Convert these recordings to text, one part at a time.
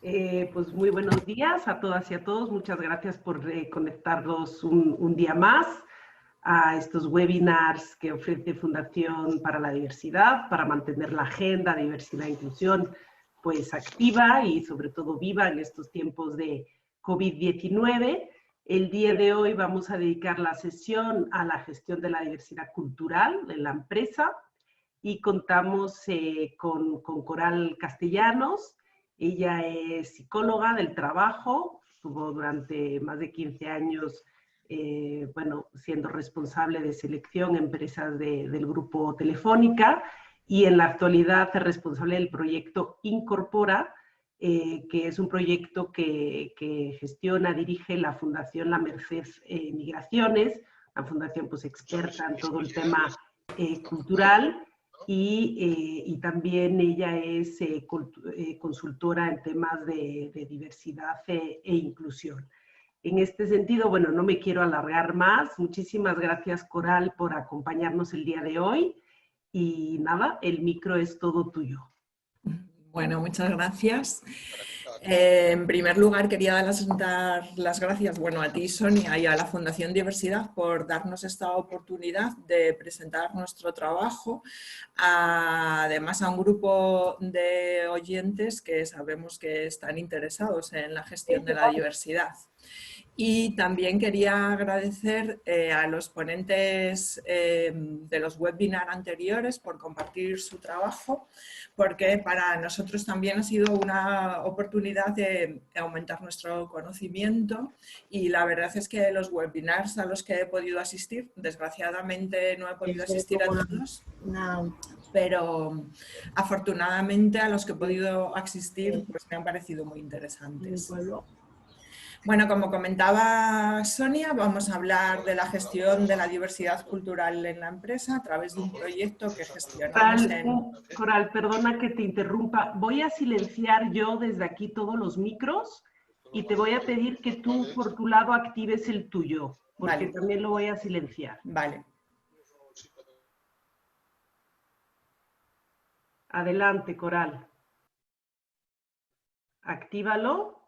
Pues muy buenos días a todas y a todos. Muchas gracias por conectarnos un día más a estos webinars que ofrece Fundación para la Diversidad para mantener la agenda diversidad e inclusión pues activa y sobre todo viva en estos tiempos de COVID-19. El día de hoy vamos a dedicar la sesión a la gestión de la diversidad cultural en la empresa y contamos con Coral Castellanos. Ella es psicóloga del trabajo, estuvo durante más de 15 años siendo responsable de selección en empresas del grupo Telefónica y en la actualidad es responsable del proyecto Incorpora, que es un proyecto que gestiona, dirige la Fundación La Merced Migraciones, una fundación pues experta en todo el tema cultural. Y también ella es consultora en temas de diversidad e inclusión. En este sentido, bueno, no me quiero alargar más. Muchísimas gracias, Coral, por acompañarnos el día de hoy. Y nada, el micro es todo tuyo. Bueno, muchas gracias. En primer lugar, quería dar las gracias a ti, Sonia, y a la Fundación Diversidad por darnos esta oportunidad de presentar nuestro trabajo, además a un grupo de oyentes que sabemos que están interesados en la gestión de la diversidad. Y también quería agradecer a los ponentes de los webinars anteriores por compartir su trabajo, porque para nosotros también ha sido una oportunidad de aumentar nuestro conocimiento y la verdad es que los webinars a los que he podido asistir, desgraciadamente no he podido asistir a todos, pero afortunadamente a los que he podido asistir pues me han parecido muy interesantes. Bueno, como comentaba Sonia, vamos a hablar de la gestión de la diversidad cultural en la empresa a través de un proyecto que gestionamos Coral, perdona que te interrumpa. Voy a silenciar yo desde aquí todos los micros y te voy a pedir que tú por tu lado actives el tuyo, porque también lo voy a silenciar. Vale. Adelante, Coral. Actívalo.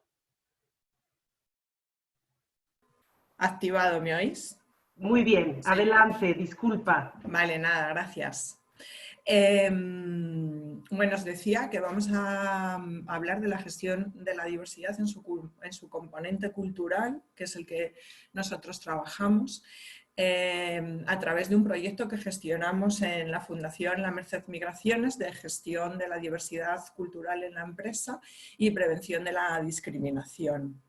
Activado, ¿me oís? Muy bien, sí. Adelante, disculpa. Vale, nada, gracias. Bueno, os decía que vamos a hablar de la gestión de la diversidad en su componente cultural, que es el que nosotros trabajamos, a través de un proyecto que gestionamos en la Fundación La Merced Migraciones de gestión de la diversidad cultural en la empresa y prevención de la discriminación.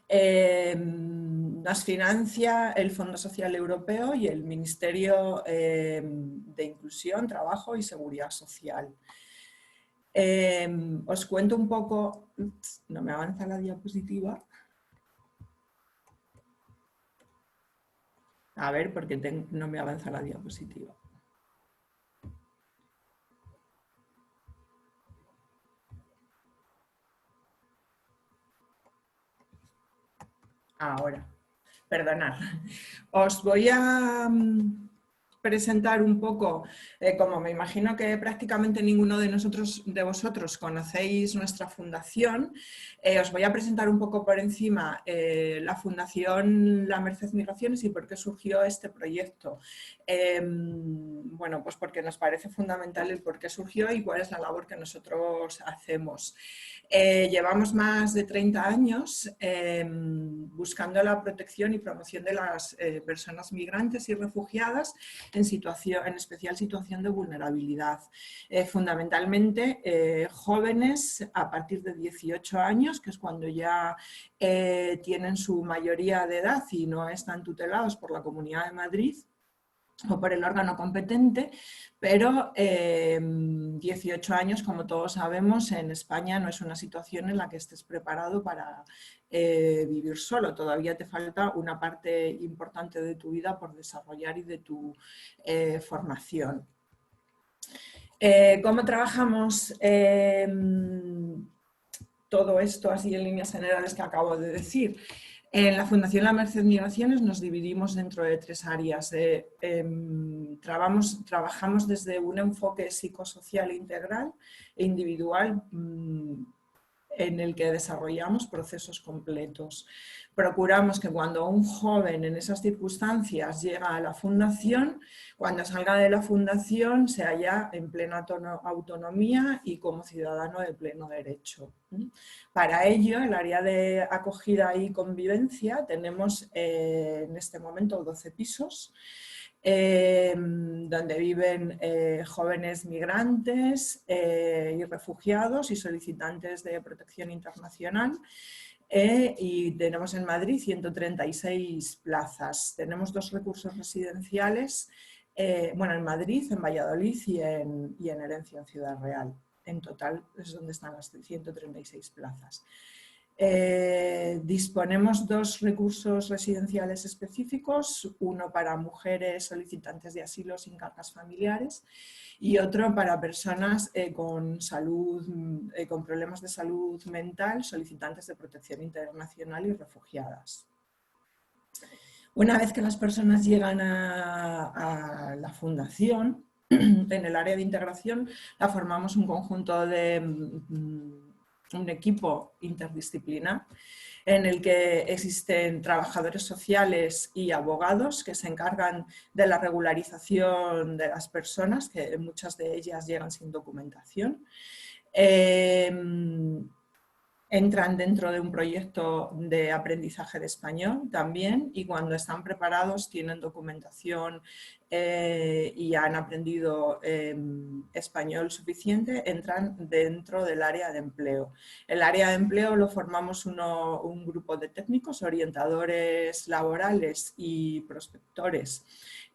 Nos financia el Fondo Social Europeo y el Ministerio de Inclusión, Trabajo y Seguridad Social. Os cuento un poco, no me avanza la diapositiva. A ver, porque no me avanza la diapositiva. Ahora, perdonad. Os voy a presentar un poco, como me imagino que prácticamente ninguno de vosotros conocéis nuestra fundación, os voy a presentar un poco por encima la Fundación La Merced Migraciones y por qué surgió este proyecto. Bueno, pues porque nos parece fundamental el por qué surgió y cuál es la labor que nosotros hacemos. Llevamos más de 30 años buscando la protección y promoción de las personas migrantes y refugiadas en especial situación de vulnerabilidad. Fundamentalmente jóvenes a partir de 18 años, que es cuando ya tienen su mayoría de edad y no están tutelados por la Comunidad de Madrid o por el órgano competente, pero 18 años, como todos sabemos, en España no es una situación en la que estés preparado para vivir solo. Todavía te falta una parte importante de tu vida por desarrollar y de tu formación. ¿Cómo trabajamos todo esto así en líneas generales que acabo de decir? En la Fundación La Merced Migraciones nos dividimos dentro de 3 áreas. Trabajamos desde un enfoque psicosocial integral e individual en el que desarrollamos procesos completos. Procuramos que cuando un joven en esas circunstancias llega a la fundación, cuando salga de la fundación se halla en plena autonomía y como ciudadano de pleno derecho. Para ello, el área de acogida y convivencia tenemos en este momento 12 pisos, donde viven jóvenes migrantes y refugiados y solicitantes de protección internacional. Y tenemos en Madrid 136 plazas. Tenemos 2 recursos residenciales, bueno, en Madrid, en Valladolid y en Herencia, en Ciudad Real. En total es donde están las 136 plazas. Disponemos 2 recursos residenciales específicos, uno para mujeres solicitantes de asilo sin cargas familiares y otro para personas con problemas de salud mental, solicitantes de protección internacional y refugiadas. Una vez que las personas llegan a la fundación, en el área de integración la formamos un conjunto de un equipo interdisciplinar en el que existen trabajadores sociales y abogados que se encargan de la regularización de las personas, que muchas de ellas llegan sin documentación. Entran dentro de un proyecto de aprendizaje de español también y cuando están preparados tienen documentación y han aprendido español suficiente, entran dentro del área de empleo. El área de empleo lo formamos un grupo de técnicos, orientadores laborales y prospectores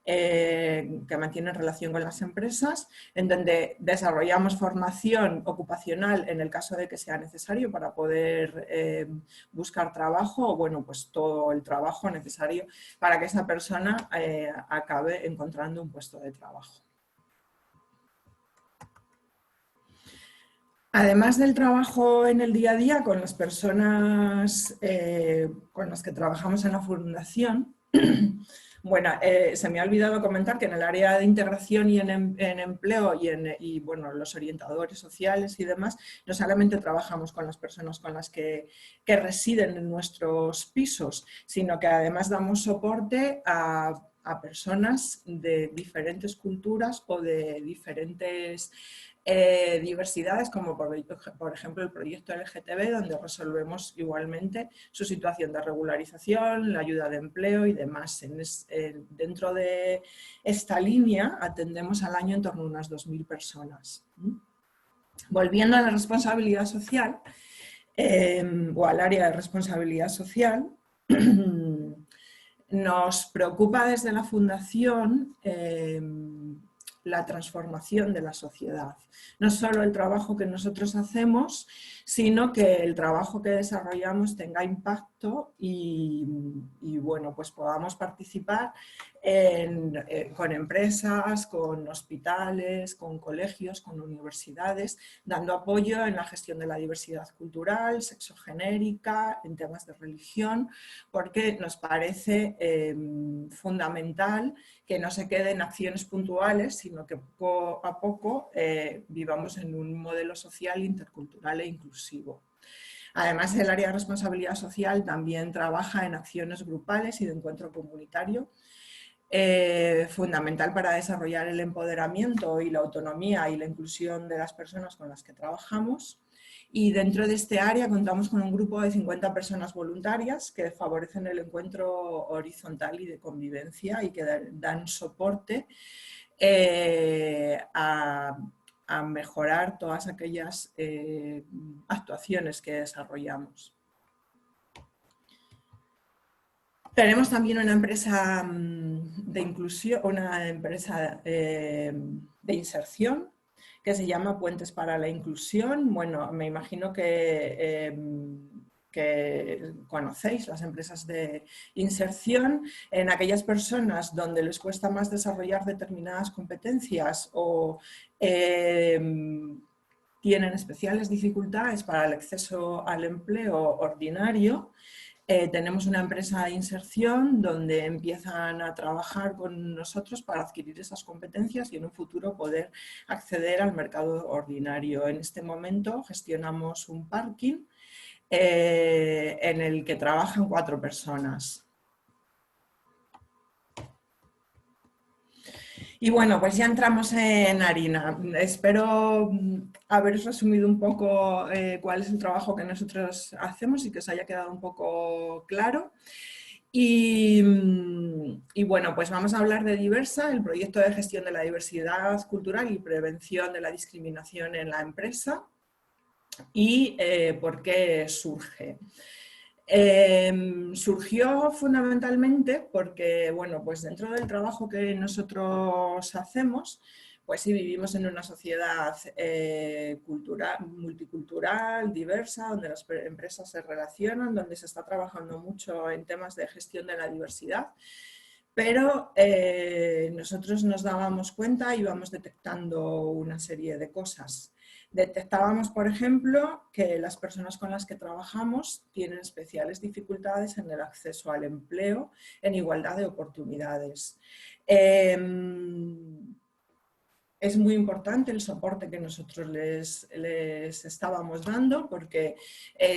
que mantienen relación con las empresas, en donde desarrollamos formación ocupacional en el caso de que sea necesario para poder buscar trabajo o bueno, pues todo el trabajo necesario para que esa persona acabe encontrando un puesto de trabajo. Además del trabajo en el día a día con las personas con las que trabajamos en la fundación, bueno, se me ha olvidado comentar que en el área de integración y en empleo y bueno, los orientadores sociales y demás, no solamente trabajamos con las personas con las que residen en nuestros pisos, sino que además damos soporte a personas de diferentes culturas o de diferentes diversidades, como por ejemplo el proyecto LGTB, donde resolvemos igualmente su situación de regularización, la ayuda de empleo y demás. Dentro de esta línea atendemos al año en torno a unas 2.000 personas. Volviendo a la responsabilidad social, o al área de responsabilidad social, nos preocupa desde la Fundación la transformación de la sociedad. No solo el trabajo que nosotros hacemos, sino que el trabajo que desarrollamos tenga impacto y bueno, pues podamos participar con empresas, con hospitales, con colegios, con universidades, dando apoyo en la gestión de la diversidad cultural, sexogenérica, en temas de religión, porque nos parece fundamental que no se queden acciones puntuales, sino que poco a poco vivamos en un modelo social, intercultural e inclusivo. Además, el área de responsabilidad social también trabaja en acciones grupales y de encuentro comunitario, fundamental para desarrollar el empoderamiento y la autonomía y la inclusión de las personas con las que trabajamos. Y dentro de este área contamos con un grupo de 50 personas voluntarias que favorecen el encuentro horizontal y de convivencia y que dan soporte a mejorar todas aquellas actuaciones que desarrollamos. Tenemos también una empresa de inclusión, una empresa de inserción que se llama Puentes para la Inclusión. Bueno, me imagino que conocéis las empresas de inserción en aquellas personas donde les cuesta más desarrollar determinadas competencias o tienen especiales dificultades para el acceso al empleo ordinario. tenemos una empresa de inserción donde empiezan a trabajar con nosotros para adquirir esas competencias y en un futuro poder acceder al mercado ordinario. En este momento gestionamos un parking en el que trabajan 4 personas. Y bueno, pues ya entramos en harina. Espero haberos resumido un poco cuál es el trabajo que nosotros hacemos y que os haya quedado un poco claro. Y bueno, pues vamos a hablar de Diversa, el proyecto de gestión de la diversidad cultural y prevención de la discriminación en la empresa y por qué surge. Surgió fundamentalmente porque, bueno, pues dentro del trabajo que nosotros hacemos, pues sí vivimos en una sociedad multicultural, diversa, donde las empresas se relacionan, donde se está trabajando mucho en temas de gestión de la diversidad, pero nosotros nos dábamos cuenta y íbamos detectando una serie de cosas. Detectábamos, por ejemplo, que las personas con las que trabajamos tienen especiales dificultades en el acceso al empleo en igualdad de oportunidades. Es muy importante el soporte que nosotros les estábamos dando, porque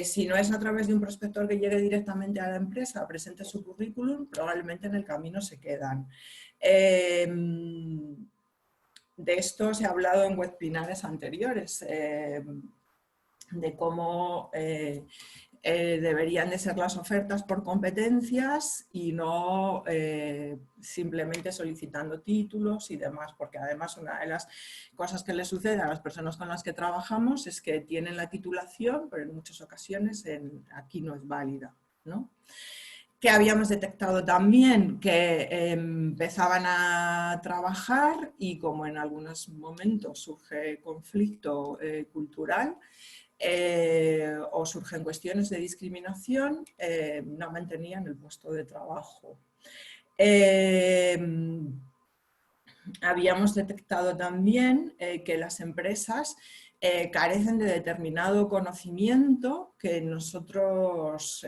si no es a través de un prospector que llegue directamente a la empresa, presente su currículum, probablemente en el camino se quedan. De esto se ha hablado en webinars anteriores, de cómo deberían de ser las ofertas por competencias y no simplemente solicitando títulos y demás, porque además una de las cosas que le sucede a las personas con las que trabajamos es que tienen la titulación, pero en muchas ocasiones aquí no es válida, ¿no? Que habíamos detectado también que empezaban a trabajar y como en algunos momentos surge conflicto cultural o surgen cuestiones de discriminación, no mantenían el puesto de trabajo. Habíamos detectado también que las empresas carecen de determinado conocimiento que nosotros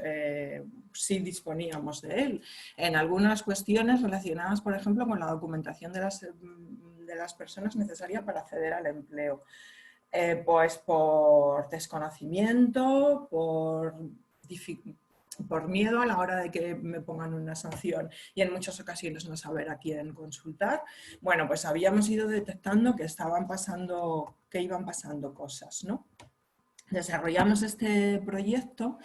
sí disponíamos de él. En algunas cuestiones relacionadas, por ejemplo, con la documentación de las personas necesaria para acceder al empleo. Pues por desconocimiento, por miedo a la hora de que me pongan una sanción y en muchas ocasiones no saber a quién consultar. Bueno, pues habíamos ido detectando que iban pasando cosas, ¿no? Desarrollamos este proyecto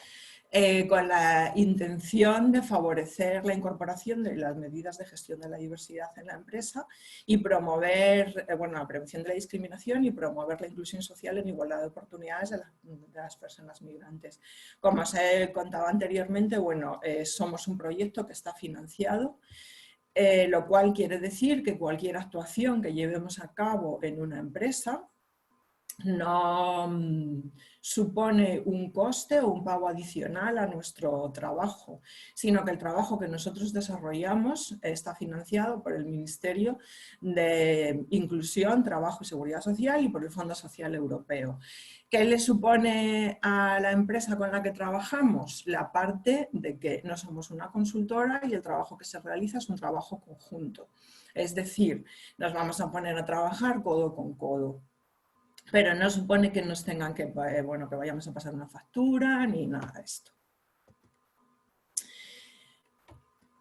con la intención de favorecer la incorporación de las medidas de gestión de la diversidad en la empresa y promover la prevención de la discriminación y promover la inclusión social en igualdad de oportunidades de las personas migrantes. Como os he contado anteriormente, somos un proyecto que está financiado, lo cual quiere decir que cualquier actuación que llevemos a cabo en una empresa no supone un coste o un pago adicional a nuestro trabajo, sino que el trabajo que nosotros desarrollamos está financiado por el Ministerio de Inclusión, Trabajo y Seguridad Social y por el Fondo Social Europeo. ¿Qué le supone a la empresa con la que trabajamos? La parte de que no somos una consultora y el trabajo que se realiza es un trabajo conjunto. Es decir, nos vamos a poner a trabajar codo con codo. Pero no supone que nos tengan que vayamos a pasar una factura ni nada de esto.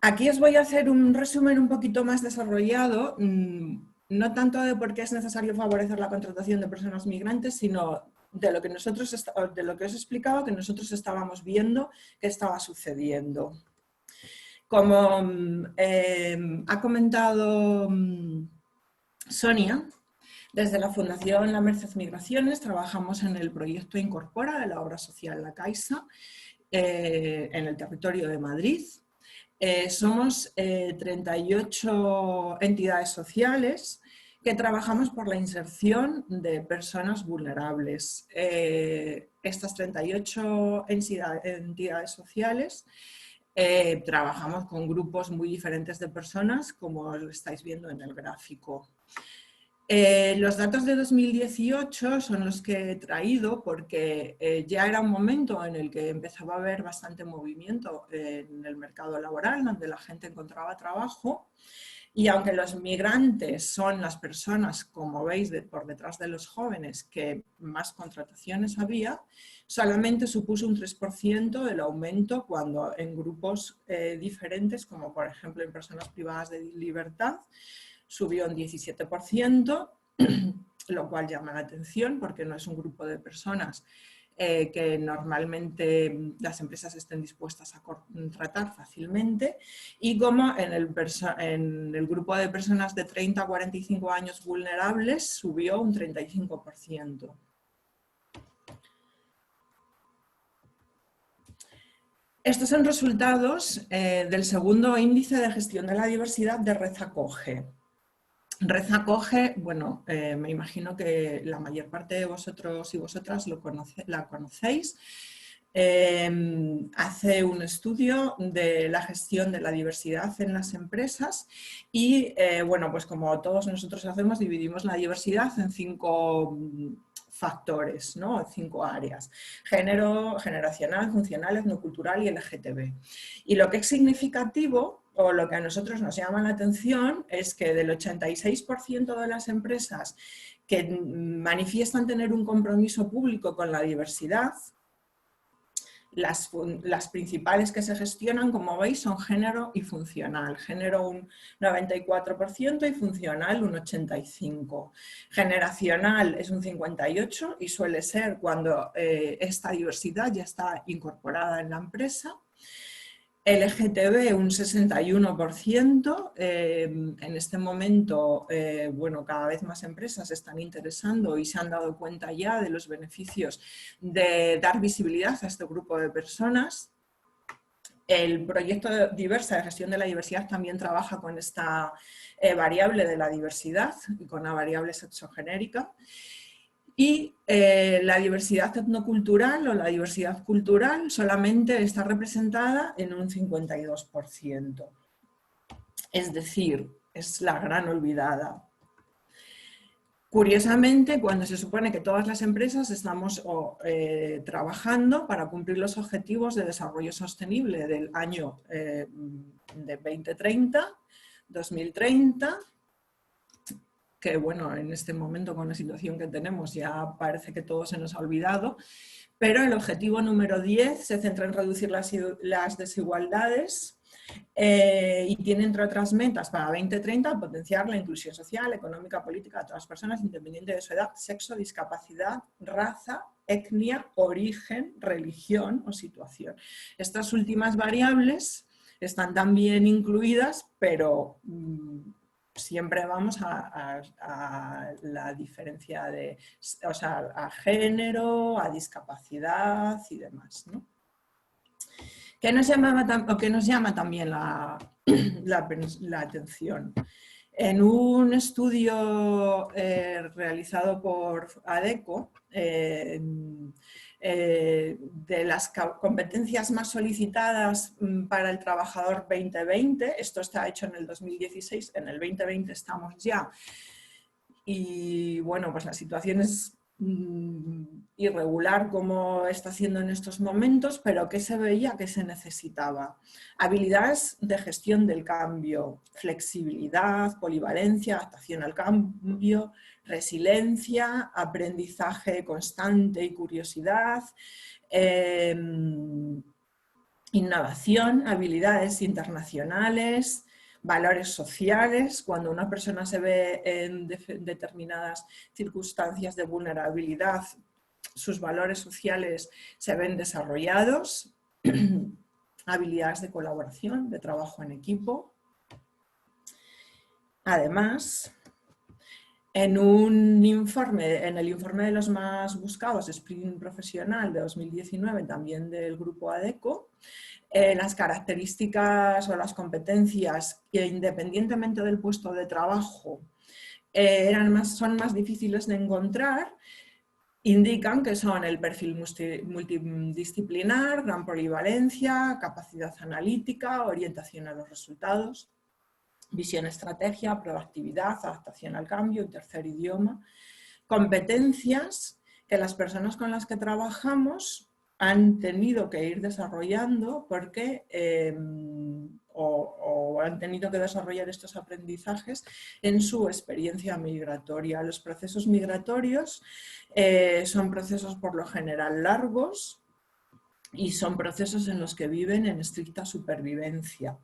Aquí os voy a hacer un resumen un poquito más desarrollado, no tanto de por qué es necesario favorecer la contratación de personas migrantes, sino de lo que os he explicado que nosotros estábamos viendo que estaba sucediendo. Como ha comentado Sonia, desde la Fundación La Merced Migraciones trabajamos en el proyecto Incorpora de la obra social La Caixa en el territorio de Madrid. Somos 38 entidades sociales que trabajamos por la inserción de personas vulnerables. Estas 38 entidades sociales trabajamos con grupos muy diferentes de personas, como lo estáis viendo en el gráfico. Los datos de 2018 son los que he traído porque ya era un momento en el que empezaba a haber bastante movimiento en el mercado laboral, donde la gente encontraba trabajo. Y aunque los migrantes son las personas, como veis, por detrás de los jóvenes, que más contrataciones había, solamente supuso un 3% el aumento cuando en grupos diferentes, como por ejemplo en personas privadas de libertad, subió un 17%, lo cual llama la atención porque no es un grupo de personas que normalmente las empresas estén dispuestas a contratar fácilmente, y como en el grupo de personas de 30 a 45 años vulnerables subió un 35%. Estos son resultados del segundo índice de gestión de la diversidad de Red Acoge. Red Acoge, bueno, me imagino que la mayor parte de vosotros y vosotras la conocéis. Hace un estudio de la gestión de la diversidad en las empresas y, bueno, pues como todos nosotros hacemos, dividimos la diversidad en 5 factores, ¿no? 5 áreas: género, generacional, funcional, etnocultural y LGTB. Y lo que es significativo, o lo que a nosotros nos llama la atención, es que del 86% de las empresas que manifiestan tener un compromiso público con la diversidad, las principales que se gestionan, como veis, son género y funcional. Género un 94% y funcional un 85%. Generacional es un 58% y suele ser cuando esta diversidad ya está incorporada en la empresa. LGTB un 61%, en este momento, bueno, cada vez más empresas se están interesando y se han dado cuenta ya de los beneficios de dar visibilidad a este grupo de personas. El proyecto Diversa de gestión de la diversidad también trabaja con esta variable de la diversidad y con la variable sexogenérica. Y la diversidad etnocultural o la diversidad cultural solamente está representada en un 52%. Es decir, es la gran olvidada. Curiosamente, cuando se supone que todas las empresas estamos trabajando para cumplir los objetivos de desarrollo sostenible del año de 2030, que bueno, en este momento con la situación que tenemos ya parece que todo se nos ha olvidado, pero el objetivo número 10 se centra en reducir las desigualdades y tiene, entre otras metas, para 2030 potenciar la inclusión social, económica, política de todas las personas, independiente de su edad, sexo, discapacidad, raza, etnia, origen, religión o situación. Estas últimas variables están también incluidas, pero siempre vamos a la diferencia de, o sea, a género, a discapacidad y demás, ¿no? ¿Qué nos llama también la atención? En un estudio realizado por ADECO, de las competencias más solicitadas para el trabajador 2020, esto está hecho en el 2016, en el 2020 estamos ya, y bueno, pues la situación es irregular como está haciendo en estos momentos, pero ¿qué se veía que se necesitaba? Habilidades de gestión del cambio, flexibilidad, polivalencia, adaptación al cambio, resiliencia, aprendizaje constante y curiosidad, innovación, habilidades internacionales, valores sociales. Cuando una persona se ve en determinadas circunstancias de vulnerabilidad, sus valores sociales se ven desarrollados. Habilidades de colaboración, de trabajo en equipo. Además, en el informe de los más buscados, Sprint Profesional de 2019, también del grupo ADECO, las características o las competencias que, independientemente del puesto de trabajo, son más difíciles de encontrar, indican que son el perfil multidisciplinar, gran polivalencia, capacidad analítica, orientación a los resultados. visión, estrategia, proactividad, adaptación al cambio y tercer idioma. Competencias que las personas con las que trabajamos han tenido que ir desarrollando porque o han tenido que desarrollar estos aprendizajes en su experiencia migratoria. Los procesos migratorios son procesos por lo general largos y son procesos en los que viven en estricta supervivencia,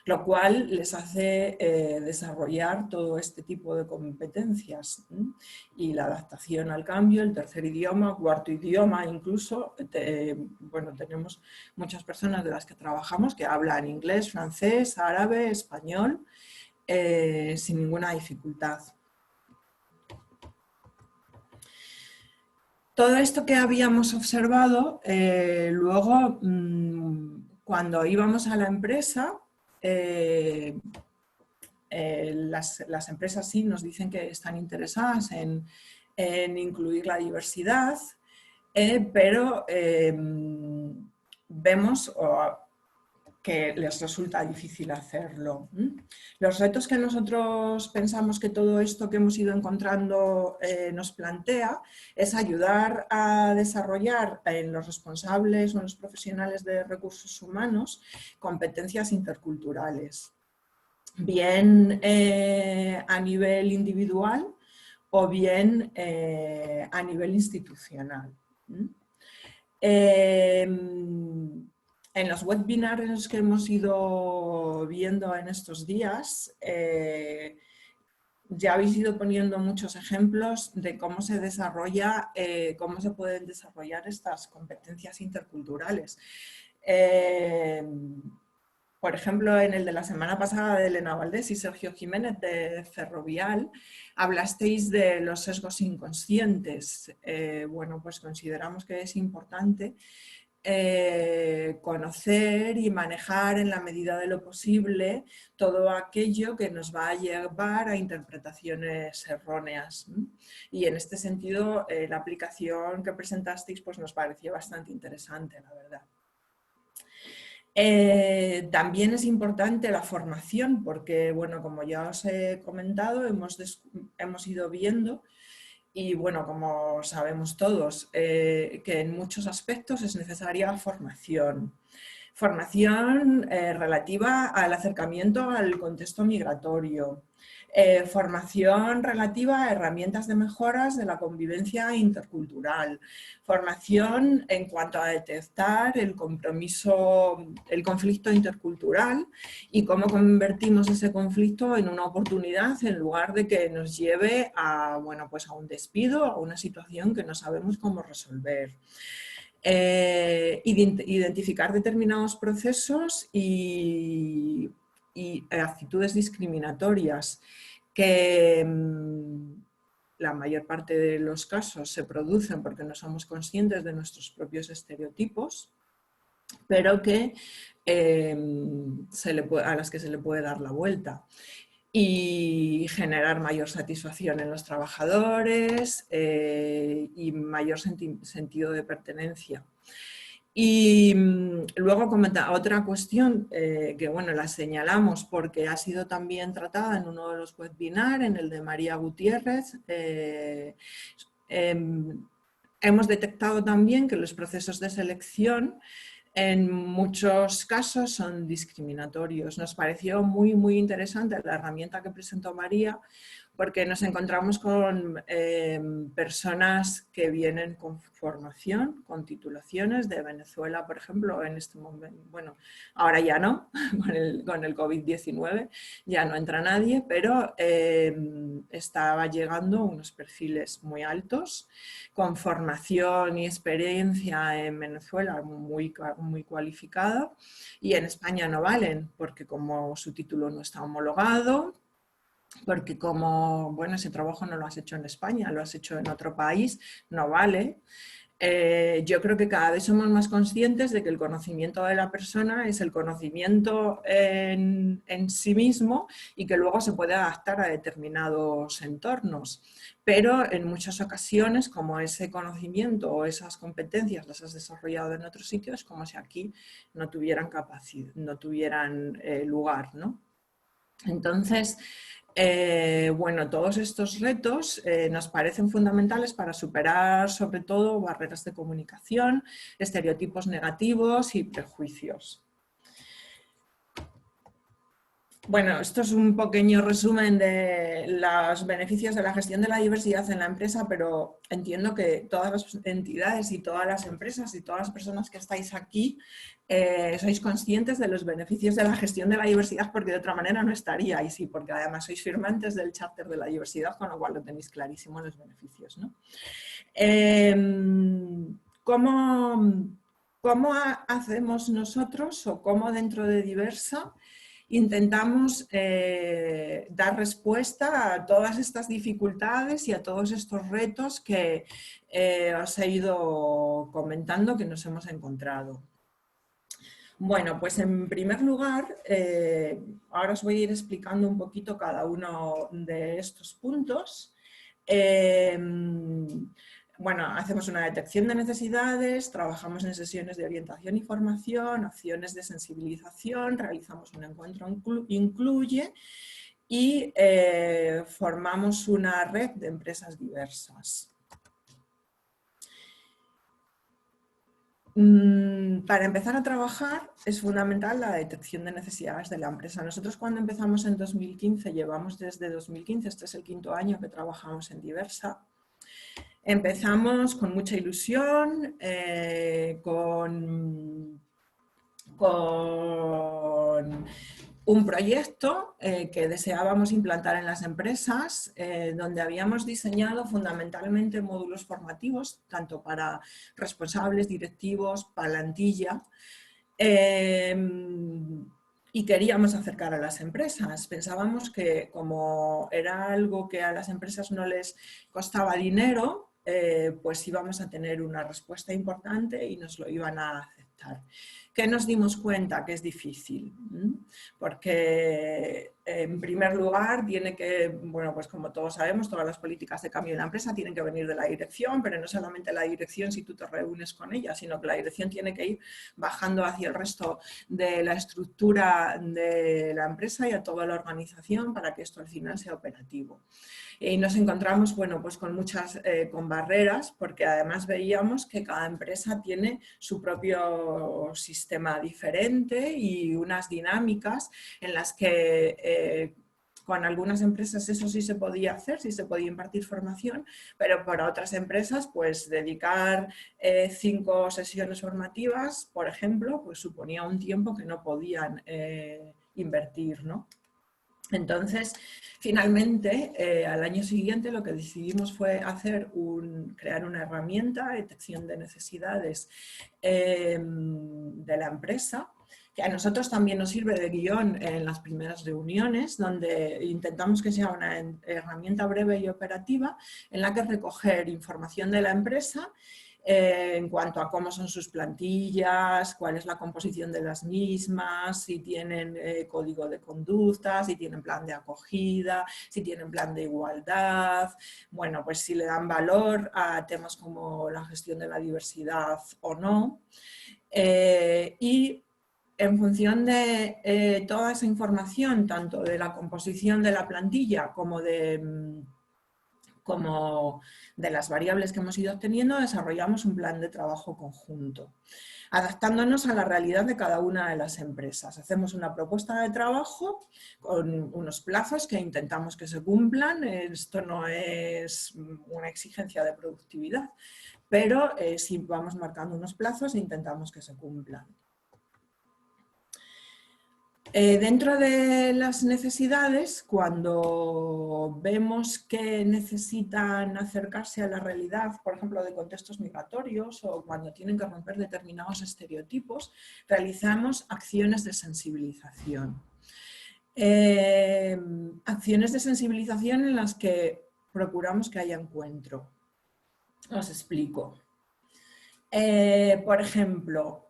lo cual les hace desarrollar todo este tipo de competencias y la adaptación al cambio, el tercer idioma, cuarto idioma, incluso, bueno, tenemos muchas personas de las que trabajamos que hablan inglés, francés, árabe, español, sin ninguna dificultad. Todo esto que habíamos observado, luego cuando íbamos a la empresa, las empresas sí nos dicen que están interesadas en incluir la diversidad, pero vemos que les resulta difícil hacerlo. Los retos que nosotros pensamos que todo esto que hemos ido encontrando nos plantea es ayudar a desarrollar en los responsables o en los profesionales de recursos humanos competencias interculturales, bien a nivel individual o bien a nivel institucional. En los webinars que hemos ido viendo en estos días, ya habéis ido poniendo muchos ejemplos de cómo se desarrolla, cómo se pueden desarrollar estas competencias interculturales. Por ejemplo, en el de la semana pasada de Elena Valdés y Sergio Jiménez de Ferrovial, hablasteis de los sesgos inconscientes. Bueno, pues consideramos que es importante conocer y manejar en la medida de lo posible todo aquello que nos va a llevar a interpretaciones erróneas. Y en este sentido, la aplicación que presentasteis pues, nos pareció bastante interesante, la verdad. También es importante la formación porque, bueno, como ya os he comentado, hemos ido viendo y, bueno, como sabemos todos, que en muchos aspectos es necesaria formación. Formación relativa al acercamiento al contexto migratorio. Formación relativa a herramientas de mejoras de la convivencia intercultural. Formación en cuanto a detectar el conflicto intercultural y cómo convertimos ese conflicto en una oportunidad en lugar de que nos lleve a, bueno, pues a un despido, a una situación que no sabemos cómo resolver. Identificar determinados procesos y actitudes discriminatorias que la mayor parte de los casos se producen porque no somos conscientes de nuestros propios estereotipos, pero que a las que se le puede dar la vuelta. Y generar mayor satisfacción en los trabajadores y mayor sentido de pertenencia. Y luego comenta otra cuestión que, bueno, la señalamos porque ha sido también tratada en uno de los webinars, en el de María Gutiérrez. Hemos detectado también que los procesos de selección en muchos casos son discriminatorios. Nos pareció muy interesante la herramienta que presentó María porque nos encontramos con personas que vienen con formación, con titulaciones de Venezuela, por ejemplo, en este momento, bueno, ahora ya no, con el COVID-19 ya no entra nadie, pero estaba llegando unos perfiles muy altos, con formación y experiencia en Venezuela muy cualificada, y en España no valen, porque como su título no está homologado, porque como, bueno, ese trabajo no lo has hecho en España, lo has hecho en otro país, no vale. Yo creo que cada vez somos más conscientes de que el conocimiento de la persona es el conocimiento en sí mismo y que luego se puede adaptar a determinados entornos. Pero en muchas ocasiones, como ese conocimiento o esas competencias las has desarrollado en otros sitios, como si aquí no tuvieran capacidad, no tuvieran lugar, ¿no? Entonces, bueno, todos estos retos nos parecen fundamentales para superar sobre todo barreras de comunicación, estereotipos negativos y prejuicios. Bueno, esto es un pequeño resumen de los beneficios de la gestión de la diversidad en la empresa, pero entiendo que todas las entidades y todas las empresas y todas las personas que estáis aquí sois conscientes de los beneficios de la gestión de la diversidad, porque de otra manera no estaríais, y porque además sois firmantes del Charter de la Diversidad, con lo cual lo tenéis clarísimo los beneficios, ¿no? ¿Cómo hacemos nosotros o cómo dentro de Diversa intentamos dar respuesta a todas estas dificultades y a todos estos retos que os he ido comentando que nos hemos encontrado? Bueno, pues en primer lugar, ahora os voy a ir explicando un poquito cada uno de estos puntos. Bueno, hacemos una detección de necesidades, trabajamos en sesiones de orientación y formación, acciones de sensibilización, realizamos un encuentro incluye y formamos una red de empresas diversas. Para empezar a trabajar es fundamental la detección de necesidades de la empresa. Nosotros cuando empezamos en 2015, llevamos desde 2015, este es el 5º año que trabajamos en Diversa. Empezamos con mucha ilusión, con un proyecto que deseábamos implantar en las empresas, donde habíamos diseñado fundamentalmente módulos formativos, tanto para responsables, directivos, plantilla, y queríamos acercar a las empresas. Pensábamos que como era algo que a las empresas no les costaba dinero, pues íbamos a tener una respuesta importante y nos lo iban a aceptar. ¿Qué nos dimos cuenta? Que es difícil, porque en primer lugar tiene que, bueno, pues como todos sabemos, todas las políticas de cambio de la empresa tienen que venir de la dirección, pero no solamente la dirección si tú te reúnes con ella, sino que la dirección tiene que ir bajando hacia el resto de la estructura de la empresa y a toda la organización para que esto al final sea operativo. Y nos encontramos, bueno, pues con muchas con barreras, porque además veíamos que cada empresa tiene su propio sistema diferente y unas dinámicas en las que con algunas empresas eso sí se podía hacer, sí se podía impartir formación, pero para otras empresas, pues dedicar 5 sesiones formativas, por ejemplo, pues suponía un tiempo que no podían invertir, ¿no? Entonces, finalmente, al año siguiente lo que decidimos fue crear una herramienta de detección de necesidades de la empresa, que a nosotros también nos sirve de guión en las primeras reuniones, donde intentamos que sea una herramienta breve y operativa en la que recoger información de la empresa en cuanto a cómo son sus plantillas, cuál es la composición de las mismas, si tienen código de conducta, si tienen plan de acogida, si tienen plan de igualdad, bueno, pues si le dan valor a temas como la gestión de la diversidad o no. Y en función de toda esa información, tanto de la composición de la plantilla como de las variables que hemos ido obteniendo, desarrollamos un plan de trabajo conjunto, adaptándonos a la realidad de cada una de las empresas. Hacemos una propuesta de trabajo con unos plazos que intentamos que se cumplan. Esto no es una exigencia de productividad, pero sí vamos marcando unos plazos e intentamos que se cumplan. Dentro de las necesidades, cuando vemos que necesitan acercarse a la realidad, por ejemplo, de contextos migratorios o cuando tienen que romper determinados estereotipos, realizamos acciones de sensibilización. Acciones de sensibilización en las que procuramos que haya encuentro. Os explico. Por ejemplo,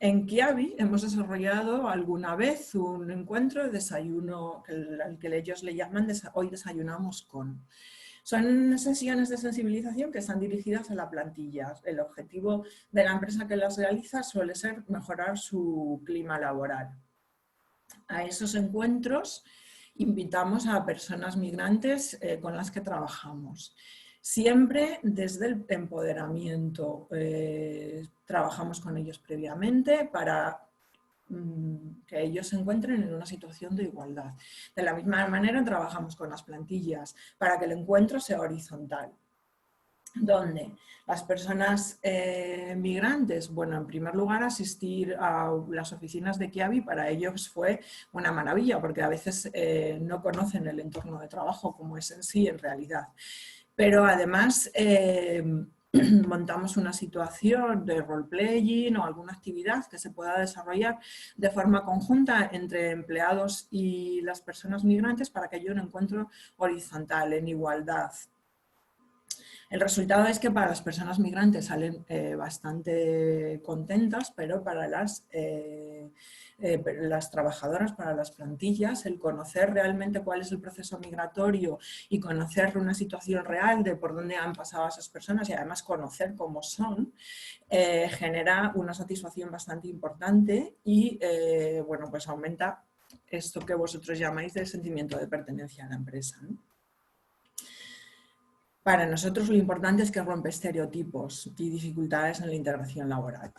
en Kiabi hemos desarrollado alguna vez un encuentro de desayuno, al que ellos le llaman Hoy desayunamos con. Son sesiones de sensibilización que están dirigidas a la plantilla. El objetivo de la empresa que las realiza suele ser mejorar su clima laboral. A esos encuentros invitamos a personas migrantes con las que trabajamos. Siempre desde el empoderamiento. Trabajamos con ellos previamente para que ellos se encuentren en una situación de igualdad. De la misma manera trabajamos con las plantillas para que el encuentro sea horizontal. Donde las personas migrantes, bueno, en primer lugar asistir a las oficinas de Kiabi para ellos fue una maravilla, porque a veces no conocen el entorno de trabajo como es en sí en realidad. Pero además montamos una situación de role-playing o alguna actividad que se pueda desarrollar de forma conjunta entre empleados y las personas migrantes para que haya un encuentro horizontal, en igualdad. El resultado es que para las personas migrantes salen bastante contentas, pero para las trabajadoras, para las plantillas, el conocer realmente cuál es el proceso migratorio y conocer una situación real de por dónde han pasado esas personas y además conocer cómo son, genera una satisfacción bastante importante y bueno, pues aumenta esto que vosotros llamáis del sentimiento de pertenencia a la empresa, ¿no? Para nosotros lo importante es que rompe estereotipos y dificultades en la integración laboral.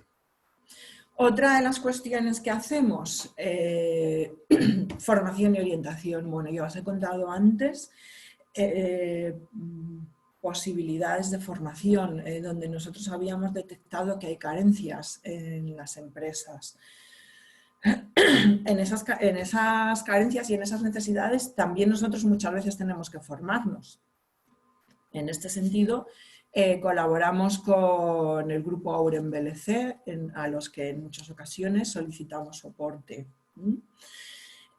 Otra de las cuestiones que hacemos, formación y orientación. Bueno, ya os he contado antes, posibilidades de formación, donde nosotros habíamos detectado que hay carencias en las empresas. En esas carencias y en esas necesidades también nosotros muchas veces tenemos que formarnos. En este sentido, colaboramos con el grupo Auren BLC, a los que en muchas ocasiones solicitamos soporte.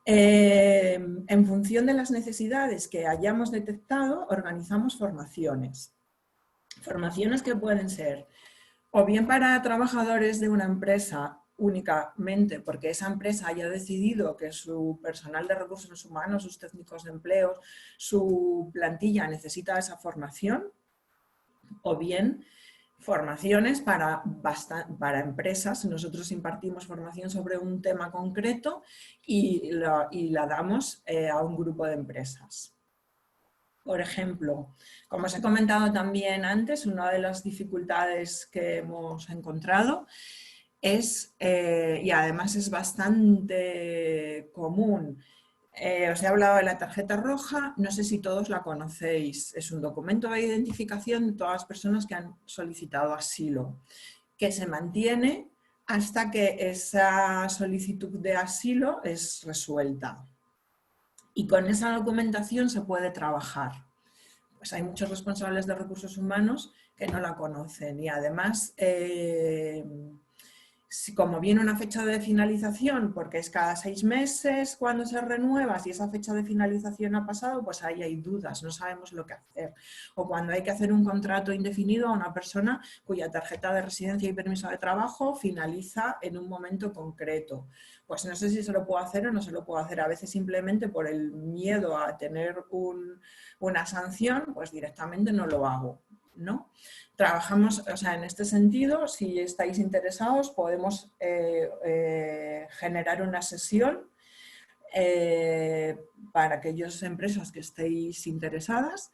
En función de las necesidades que hayamos detectado, organizamos formaciones. Formaciones que pueden ser o bien para trabajadores de una empresa únicamente porque esa empresa haya decidido que su personal de recursos humanos, sus técnicos de empleo, su plantilla necesita esa formación, o bien formaciones para empresas. Nosotros impartimos formación sobre un tema concreto y la damos a un grupo de empresas. Por ejemplo, como os he comentado también antes, una de las dificultades que hemos encontrado es, y además es bastante común, os he hablado de la tarjeta roja, no sé si todos la conocéis, es un documento de identificación de todas las personas que han solicitado asilo, que se mantiene hasta que esa solicitud de asilo es resuelta. Y con esa documentación se puede trabajar. Pues hay muchos responsables de recursos humanos que no la conocen y además, como viene una fecha de finalización, porque es cada 6 meses cuando se renueva, si esa fecha de finalización ha pasado, pues ahí hay dudas, no sabemos lo que hacer. O cuando hay que hacer un contrato indefinido a una persona cuya tarjeta de residencia y permiso de trabajo finaliza en un momento concreto. Pues no sé si se lo puedo hacer o no se lo puedo hacer. A veces simplemente por el miedo a tener una sanción, pues directamente no lo hago, ¿no? Trabajamos, o sea, en este sentido, si estáis interesados, podemos generar una sesión para aquellas empresas que estéis interesadas,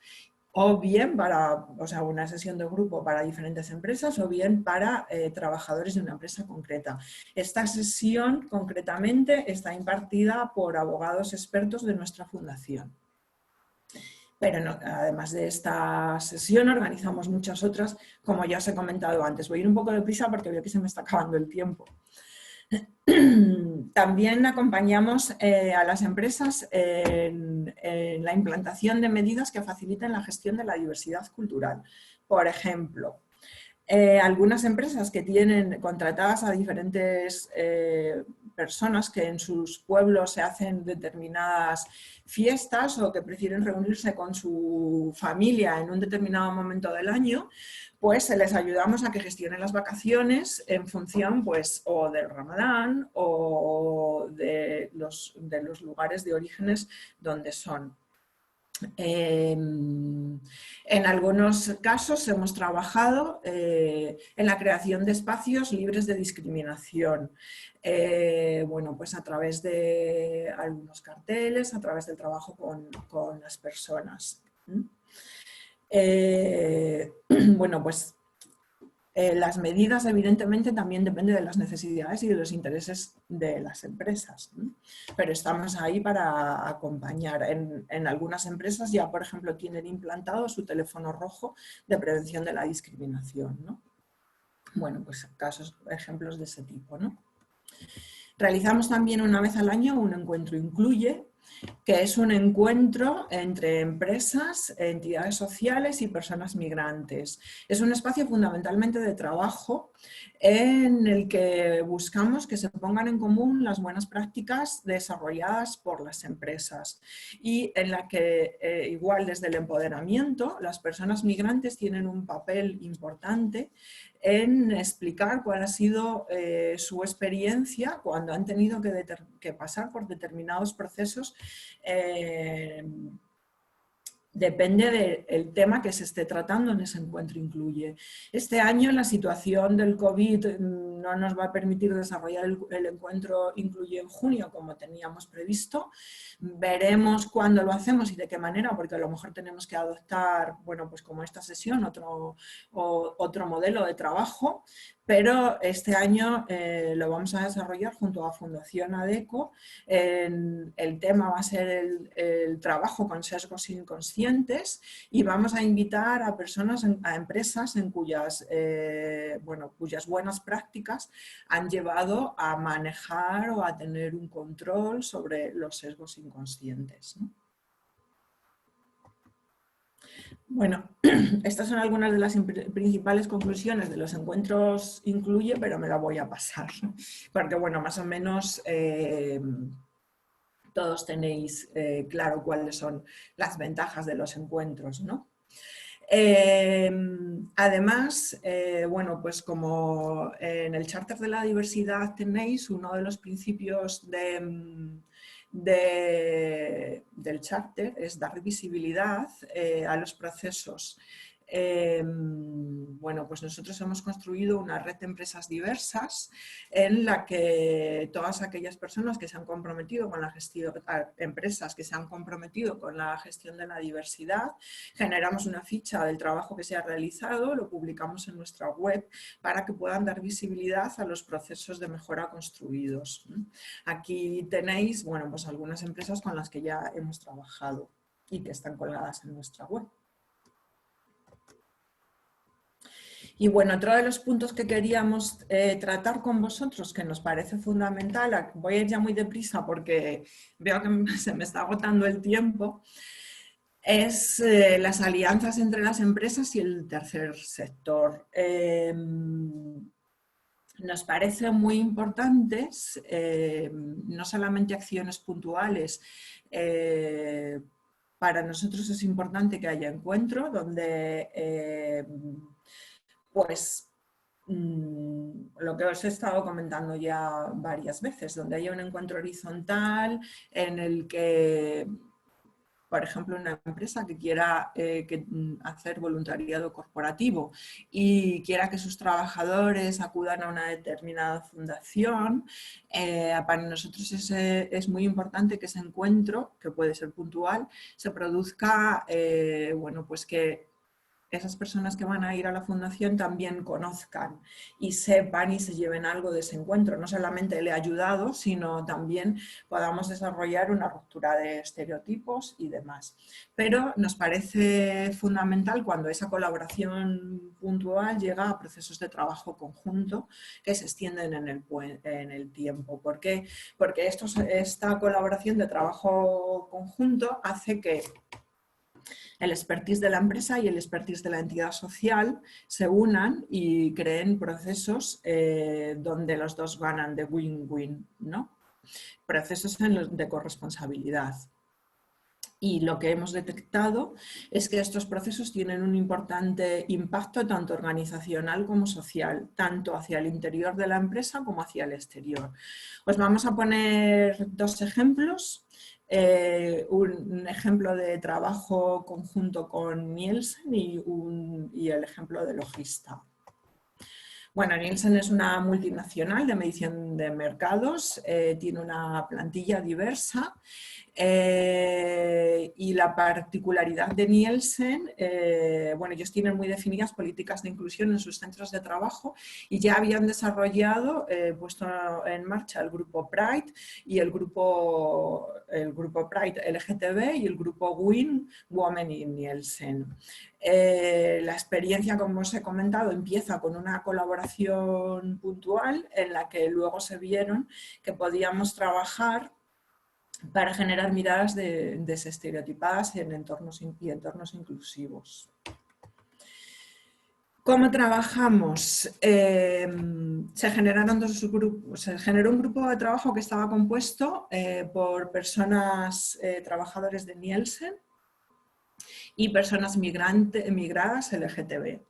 o bien para, o sea, una sesión de grupo para diferentes empresas, o bien para trabajadores de una empresa concreta. Esta sesión, concretamente, está impartida por abogados expertos de nuestra fundación. Pero no, además de esta sesión organizamos muchas otras, como ya os he comentado antes. Voy a ir un poco deprisa porque veo que se me está acabando el tiempo. También acompañamos a las empresas en la implantación de medidas que faciliten la gestión de la diversidad cultural. Por ejemplo, algunas empresas que tienen contratadas a diferentes personas que en sus pueblos se hacen determinadas fiestas o que prefieren reunirse con su familia en un determinado momento del año, pues les ayudamos a que gestionen las vacaciones en función, pues, o del Ramadán o de los lugares de orígenes donde son. En algunos casos hemos trabajado en la creación de espacios libres de discriminación, bueno, pues a través de algunos carteles, a través del trabajo con las personas. Bueno, pues las medidas evidentemente también dependen de las necesidades y de los intereses de las empresas, ¿no? Pero estamos ahí para acompañar. En algunas empresas ya, por ejemplo, tienen implantado su teléfono rojo de prevención de la discriminación, ¿no? Bueno, pues ejemplos de ese tipo, ¿no? Realizamos también una vez al año un encuentro Incluye, que es un encuentro entre empresas, entidades sociales y personas migrantes. Es un espacio fundamentalmente de trabajo en el que buscamos que se pongan en común las buenas prácticas desarrolladas por las empresas y en la que, igual desde el empoderamiento, las personas migrantes tienen un papel importante en explicar cuál ha sido su experiencia cuando han tenido que pasar por determinados procesos. Depende del tema que se esté tratando en ese encuentro Incluye. Este año la situación del COVID no nos va a permitir desarrollar el encuentro Incluye en junio como teníamos previsto. Veremos cuándo lo hacemos y de qué manera, porque a lo mejor tenemos que adoptar, bueno, pues como esta sesión, otro modelo de trabajo, pero este año lo vamos a desarrollar junto a Fundación ADECO. El tema va a ser el trabajo con sesgos inconscientes y vamos a invitar a personas, a empresas en cuyas buenas prácticas han llevado a manejar o a tener un control sobre los sesgos inconscientes, ¿no? Bueno, estas son algunas de las principales conclusiones de los encuentros Incluye, pero me la voy a pasar, porque bueno, más o menos todos tenéis claro cuáles son las ventajas de los encuentros, ¿no? Además, bueno, pues como en el Charter de la Diversidad tenéis, uno de los principios del Charter es dar visibilidad a los procesos. Bueno, pues nosotros hemos construido una red de empresas diversas en la que todas aquellas personas que se han comprometido con la gestión, empresas que se han comprometido con la gestión de la diversidad, generamos una ficha del trabajo que se ha realizado, lo publicamos en nuestra web para que puedan dar visibilidad a los procesos de mejora construidos. Aquí tenéis, bueno, pues algunas empresas con las que ya hemos trabajado y que están colgadas en nuestra web. Y bueno, otro de los puntos que queríamos tratar con vosotros, que nos parece fundamental, voy a ir ya muy deprisa porque veo que se me está agotando el tiempo, es las alianzas entre las empresas y el tercer sector. Nos parece muy importantes, no solamente acciones puntuales. Para nosotros es importante que haya encuentro donde pues lo que os he estado comentando ya varias veces, donde haya un encuentro horizontal en el que, por ejemplo, una empresa que quiera hacer voluntariado corporativo y quiera que sus trabajadores acudan a una determinada fundación, para nosotros es muy importante que ese encuentro, que puede ser puntual, se produzca, bueno, pues que esas personas que van a ir a la fundación también conozcan y sepan y se lleven algo de ese encuentro. No solamente le ha ayudado, sino también podamos desarrollar una ruptura de estereotipos y demás. Pero nos parece fundamental cuando esa colaboración puntual llega a procesos de trabajo conjunto que se extienden en el tiempo. ¿Por qué? Porque esta colaboración de trabajo conjunto hace que el expertise de la empresa y el expertise de la entidad social se unan y creen procesos donde los dos ganan de win-win, ¿no? Procesos de corresponsabilidad. Y lo que hemos detectado es que estos procesos tienen un importante impacto tanto organizacional como social, tanto hacia el interior de la empresa como hacia el exterior. Os vamos a poner dos ejemplos. un ejemplo de trabajo conjunto con Nielsen y el ejemplo de logista. Bueno, Nielsen es una multinacional de medición de mercados, tiene una plantilla diversa y la particularidad de Nielsen, bueno, ellos tienen muy definidas políticas de inclusión en sus centros de trabajo y ya habían desarrollado, puesto en marcha el grupo Pride y el grupo Pride LGTB y el grupo WIN, Women in Nielsen. La experiencia, como os he comentado, empieza con una colaboración puntual en la que luego se vieron que podíamos trabajar para generar miradas desestereotipadas en entornos inclusivos. ¿Cómo trabajamos? Se generaron dos grupos. Se generó un grupo de trabajo que estaba compuesto por personas, trabajadores de Nielsen, y personas migradas LGTB.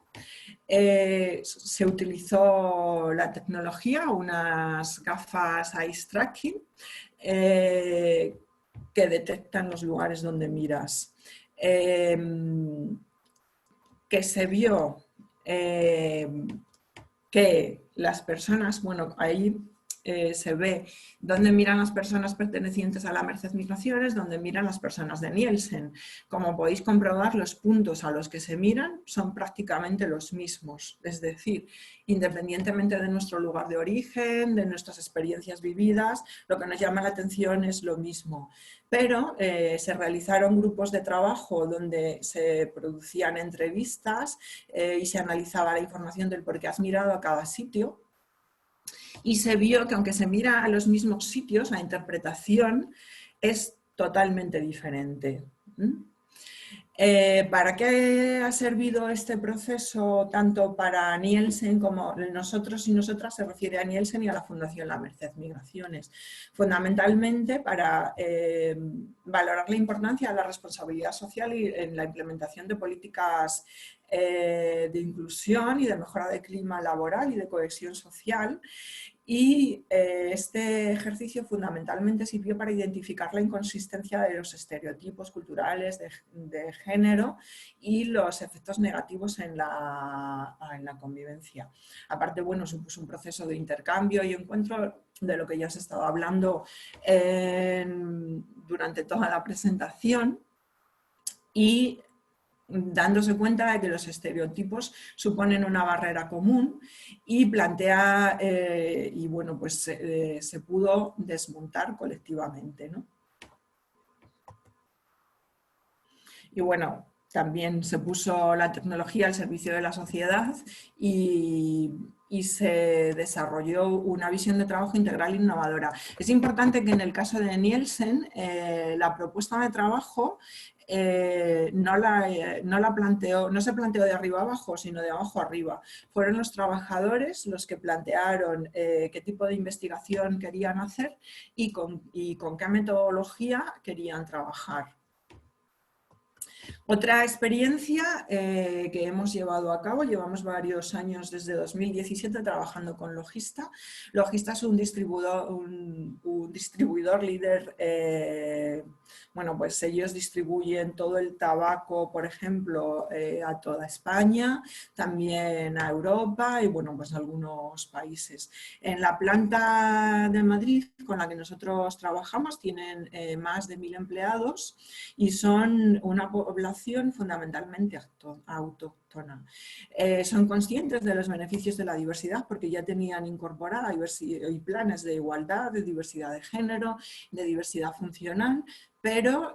Se utilizó la tecnología, unas gafas eye tracking que detectan los lugares donde miras. Que se vio que las personas, bueno, ahí se ve dónde miran las personas pertenecientes a la Merced Migraciones, dónde miran las personas de Nielsen. Como podéis comprobar, los puntos a los que se miran son prácticamente los mismos. Es decir, independientemente de nuestro lugar de origen, de nuestras experiencias vividas, lo que nos llama la atención es lo mismo. Pero se realizaron grupos de trabajo donde se producían entrevistas y se analizaba la información del por qué has mirado a cada sitio. Y se vio que aunque se mira a los mismos sitios, la interpretación es totalmente diferente. ¿Para qué ha servido este proceso tanto para Nielsen como nosotros y nosotras? Se refiere a Nielsen y a la Fundación La Merced Migraciones. Fundamentalmente para valorar la importancia de la responsabilidad social y en la implementación de políticas de inclusión y de mejora del clima laboral y de cohesión social. Y este ejercicio fundamentalmente sirvió para identificar la inconsistencia de los estereotipos culturales de género y los efectos negativos en la convivencia. Aparte, bueno, supuso un proceso de intercambio y encuentro de lo que ya os he estado hablando durante toda la presentación y dándose cuenta de que los estereotipos suponen una barrera común y plantea, y bueno, pues se pudo desmontar colectivamente, ¿no? Y bueno, también se puso la tecnología al servicio de la sociedad y se desarrolló una visión de trabajo integral innovadora. Es importante que en el caso de Nielsen, la propuesta de trabajo no se planteó de arriba abajo, sino de abajo arriba. Fueron los trabajadores los que plantearon qué tipo de investigación querían hacer y con qué metodología querían trabajar. Otra experiencia que hemos llevado a cabo, llevamos varios años desde 2017 trabajando con Logista. Logista es un distribuidor líder, bueno, pues ellos distribuyen todo el tabaco, por ejemplo, a toda España, también a Europa y bueno, pues a algunos países. En la planta de Madrid con la que nosotros trabajamos tienen más de 1000 empleados y son una población fundamentalmente autóctona. Son conscientes de los beneficios de la diversidad porque ya tenían incorporada planes de igualdad, de diversidad de género, de diversidad funcional, pero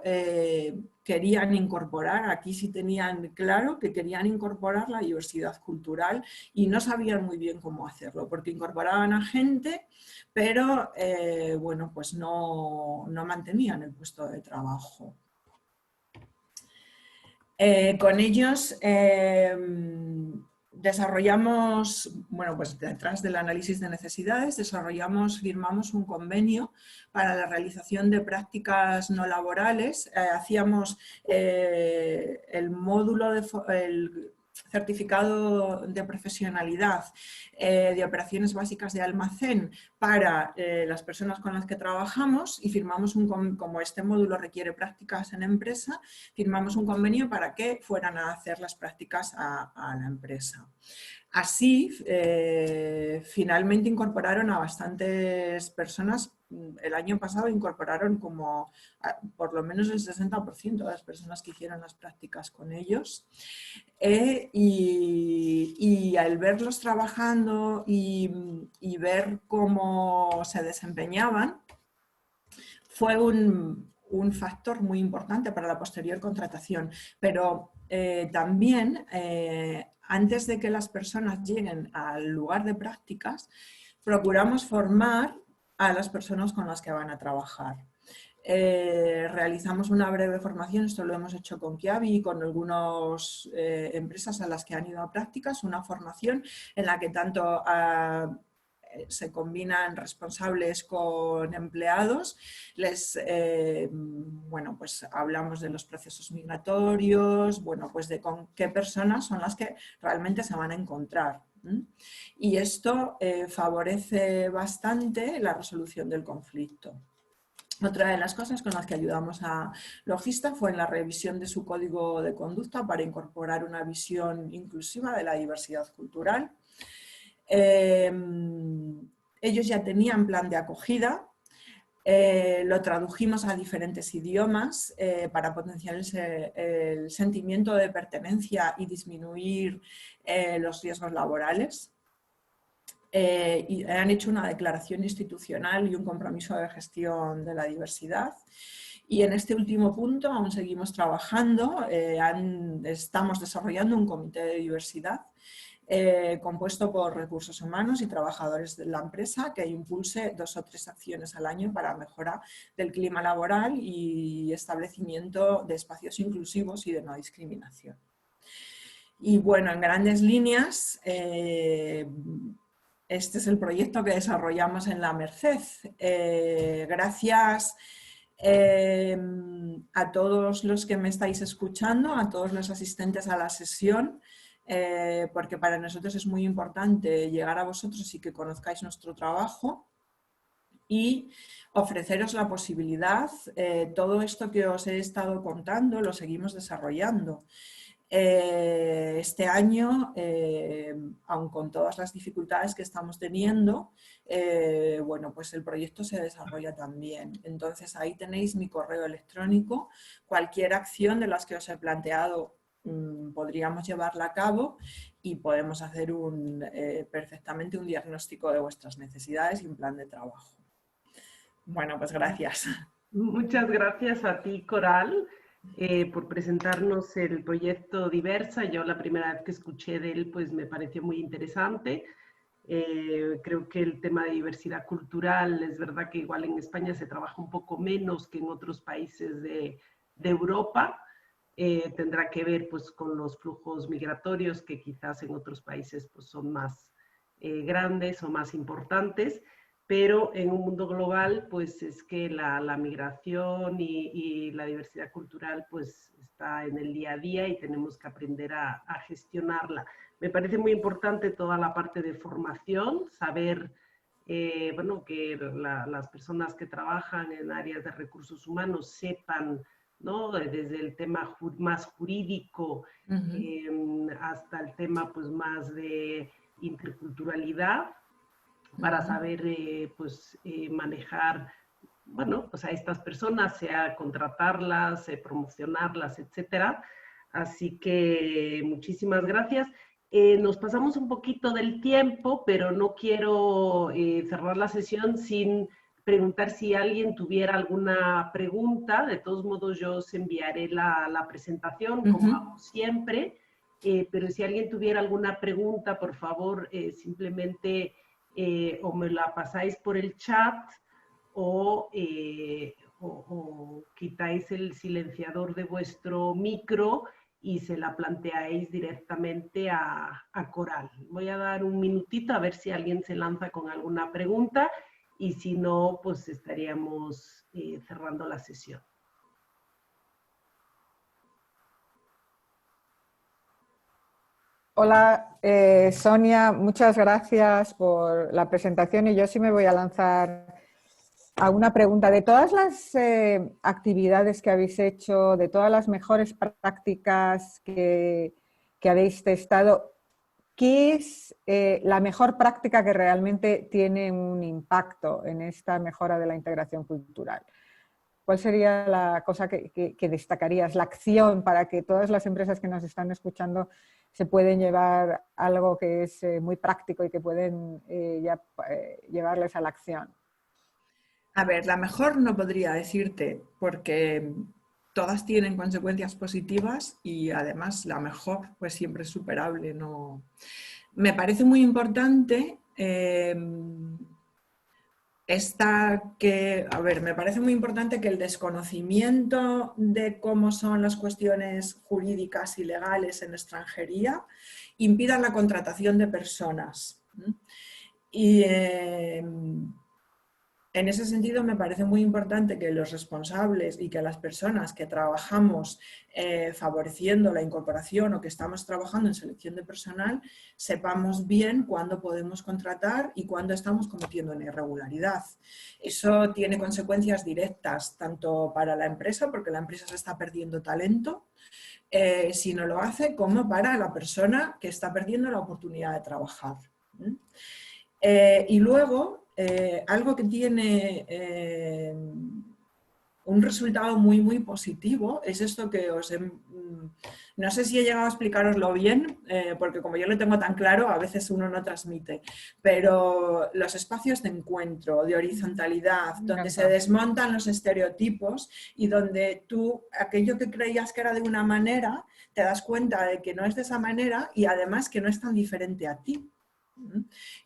querían incorporar, aquí sí tenían claro que querían incorporar la diversidad cultural y no sabían muy bien cómo hacerlo, porque incorporaban a gente, pero bueno, pues no mantenían el puesto de trabajo. Con ellos desarrollamos, bueno, pues detrás del análisis de necesidades, firmamos un convenio para la realización de prácticas no laborales. Hacíamos el módulo certificado de profesionalidad de operaciones básicas de almacén para las personas con las que trabajamos y firmamos como este módulo requiere prácticas en empresa, firmamos un convenio para que fueran a hacer las prácticas a la empresa. Así, finalmente incorporaron a bastantes personas. El año pasado incorporaron por lo menos el 60% de las personas que hicieron las prácticas con ellos. Y al verlos trabajando y ver cómo se desempeñaban, fue un factor muy importante para la posterior contratación. Pero también, antes de que las personas lleguen al lugar de prácticas, procuramos formar a las personas con las que van a trabajar. Realizamos una breve formación, esto lo hemos hecho con Kiabi y con algunas empresas a las que han ido a prácticas, una formación en la que tanto se combinan responsables con empleados, bueno, pues hablamos de los procesos migratorios, bueno, pues de con qué personas son las que realmente se van a encontrar. Y esto favorece bastante la resolución del conflicto. Otra de las cosas con las que ayudamos a Logista fue en la revisión de su código de conducta para incorporar una visión inclusiva de la diversidad cultural. Ellos ya tenían plan de acogida, lo tradujimos a diferentes idiomas para potenciar el sentimiento de pertenencia y disminuir los riesgos laborales. Y han hecho una declaración institucional y un compromiso de gestión de la diversidad. Y en este último punto aún seguimos trabajando, estamos desarrollando un comité de diversidad compuesto por recursos humanos y trabajadores de la empresa que impulse 2 o 3 acciones al año para mejora del clima laboral y establecimiento de espacios inclusivos y de no discriminación. Y bueno, en grandes líneas, este es el proyecto que desarrollamos en la Merced. Gracias a todos los que me estáis escuchando, a todos los asistentes a la sesión, porque para nosotros es muy importante llegar a vosotros y que conozcáis nuestro trabajo y ofreceros la posibilidad, todo esto que os he estado contando lo seguimos desarrollando. Este año, aun con todas las dificultades que estamos teniendo, bueno, pues el proyecto se desarrolla también. Entonces ahí tenéis mi correo electrónico. Cualquier acción de las que os he planteado podríamos llevarla a cabo y podemos hacer perfectamente un diagnóstico de vuestras necesidades y un plan de trabajo. Bueno, pues gracias. Muchas gracias a ti, Coral, por presentarnos el proyecto Diversa. Yo la primera vez que escuché de él, pues me pareció muy interesante. Creo que el tema de diversidad cultural, es verdad que igual en España se trabaja un poco menos que en otros países de Europa. Tendrá que ver pues con los flujos migratorios que quizás en otros países pues son más grandes o más importantes, pero en un mundo global pues es que la migración y la diversidad cultural pues está en el día a día y tenemos que aprender a gestionarla. Me parece muy importante toda la parte de formación, saber bueno, que las personas que trabajan en áreas de recursos humanos sepan, ¿no? Desde el tema más jurídico hasta el tema pues más de interculturalidad, para saber pues manejar, bueno, pues a estas personas, sea contratarlas, promocionarlas, etcétera. Así que muchísimas gracias. Nos pasamos un poquito del tiempo, pero no quiero cerrar la sesión sin preguntar si alguien tuviera alguna pregunta. De todos modos, yo os enviaré la presentación, como hago siempre. Pero si alguien tuviera alguna pregunta, por favor, simplemente o me la pasáis por el chat o quitáis el silenciador de vuestro micro y se la planteáis directamente a Coral. Voy a dar un minutito a ver si alguien se lanza con alguna pregunta y si no, pues estaríamos cerrando la sesión. Hola, Sonia, muchas gracias por la presentación y yo sí me voy a lanzar a una pregunta. De todas las actividades que habéis hecho, de todas las mejores prácticas que habéis testado, ¿qué es la mejor práctica que realmente tiene un impacto en esta mejora de la integración cultural? ¿Cuál sería la cosa que destacarías, la acción para que todas las empresas que nos están escuchando se pueden llevar algo que es muy práctico y que pueden llevarles a la acción? A ver, la mejor no podría decirte porque todas tienen consecuencias positivas y además la mejor pues siempre es superable. No. Me parece muy importante me parece muy importante que el desconocimiento de cómo son las cuestiones jurídicas y legales en extranjería impida la contratación de personas. Y en ese sentido, me parece muy importante que los responsables y que las personas que trabajamos favoreciendo la incorporación o que estamos trabajando en selección de personal sepamos bien cuándo podemos contratar y cuándo estamos cometiendo una irregularidad. Eso tiene consecuencias directas tanto para la empresa, porque la empresa se está perdiendo talento, si no lo hace, como para la persona que está perdiendo la oportunidad de trabajar. Y luego, algo que tiene un resultado muy, muy positivo es esto que no sé si he llegado a explicaroslo bien, porque como yo lo tengo tan claro, a veces uno no transmite, pero los espacios de encuentro, de horizontalidad, donde se desmontan los estereotipos y donde tú, aquello que creías que era de una manera, te das cuenta de que no es de esa manera y además que no es tan diferente a ti.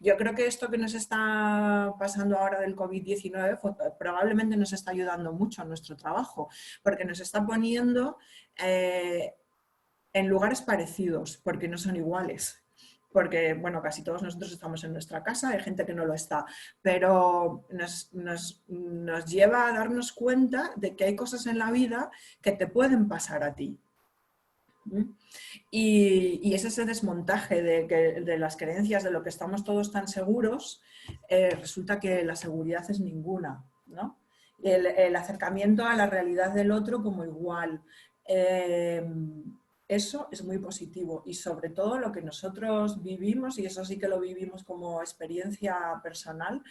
Yo creo que esto que nos está pasando ahora del COVID-19 probablemente nos está ayudando mucho a nuestro trabajo, porque nos está poniendo en lugares parecidos, porque no son iguales. Porque, bueno, casi todos nosotros estamos en nuestra casa, hay gente que no lo está, pero nos lleva a darnos cuenta de que hay cosas en la vida que te pueden pasar a ti. Y es ese desmontaje de las creencias de lo que estamos todos tan seguros, resulta que la seguridad es ninguna, ¿no? El acercamiento a la realidad del otro como igual. Eso es muy positivo y sobre todo lo que nosotros vivimos, y eso sí que lo vivimos como experiencia personal,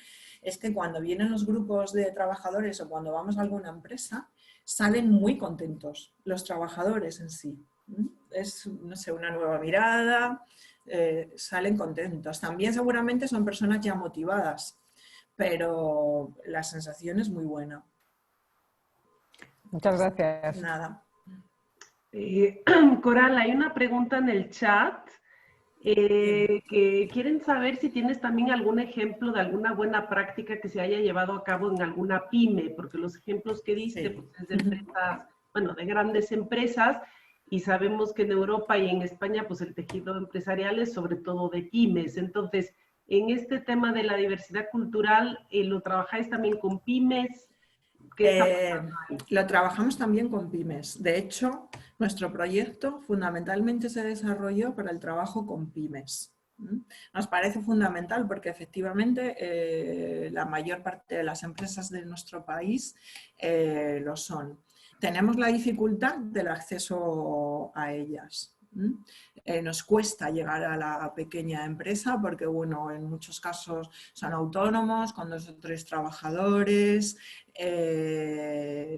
es que cuando vienen los grupos de trabajadores o cuando vamos a alguna empresa, salen muy contentos los trabajadores en sí. Es, no sé, una nueva mirada, salen contentos. También seguramente son personas ya motivadas, pero la sensación es muy buena. Muchas gracias. Nada. Coral, hay una pregunta en el chat que quieren saber si tienes también algún ejemplo de alguna buena práctica que se haya llevado a cabo en alguna pyme, porque los ejemplos que diste pues, es de empresas, bueno, de grandes empresas, y sabemos que en Europa y en España pues el tejido empresarial es sobre todo de pymes. Entonces, en este tema de la diversidad cultural, ¿lo trabajáis también con pymes? Lo trabajamos también con pymes. De hecho, nuestro proyecto fundamentalmente se desarrolló para el trabajo con pymes. Nos parece fundamental porque efectivamente la mayor parte de las empresas de nuestro país lo son. Tenemos la dificultad del acceso a ellas. Nos cuesta llegar a la pequeña empresa porque, bueno, en muchos casos son autónomos, con 2 o 3 trabajadores,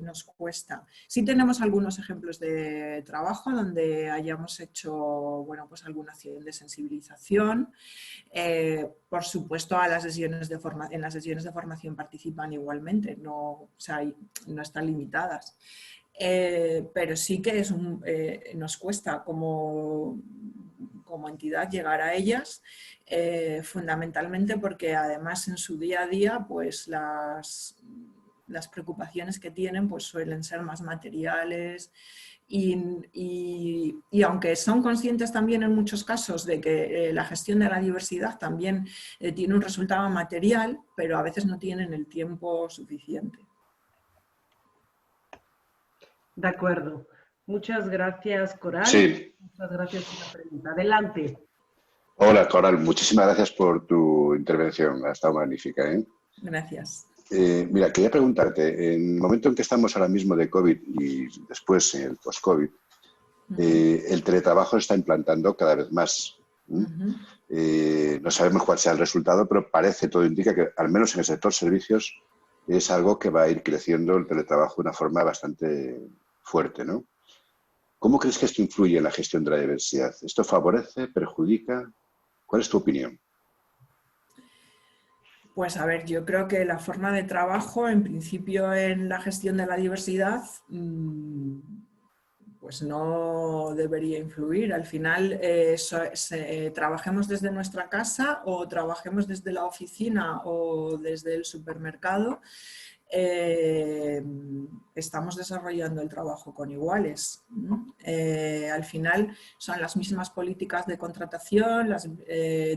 nos cuesta. Sí tenemos algunos ejemplos de trabajo donde hayamos hecho, bueno, pues alguna acción de sensibilización. Por supuesto, en las sesiones de formación participan igualmente, no, o sea, no están limitadas. Pero sí que nos cuesta como entidad llegar a ellas, fundamentalmente porque además en su día a día pues las preocupaciones que tienen pues suelen ser más materiales y aunque son conscientes también en muchos casos de que la gestión de la diversidad también tiene un resultado material, pero a veces no tienen el tiempo suficiente. De acuerdo. Muchas gracias, Coral. Sí. Muchas gracias por la pregunta. Adelante. Hola, Coral, muchísimas gracias por tu intervención. Ha estado magnífica, ¿eh? Gracias. Mira, quería preguntarte, en el momento en que estamos ahora mismo de COVID y después en el post-COVID, el teletrabajo se está implantando cada vez más. No sabemos cuál sea el resultado, pero parece, todo indica que, al menos en el sector servicios, es algo que va a ir creciendo el teletrabajo de una forma bastante fuerte, ¿no? ¿Cómo crees que esto influye en la gestión de la diversidad? ¿Esto favorece, perjudica? ¿Cuál es tu opinión? Pues a ver, yo creo que la forma de trabajo, en principio en la gestión de la diversidad, pues no debería influir. Al final, trabajemos desde nuestra casa o trabajemos desde la oficina o desde el supermercado, estamos desarrollando el trabajo con iguales, ¿no? Al final son las mismas políticas de contratación,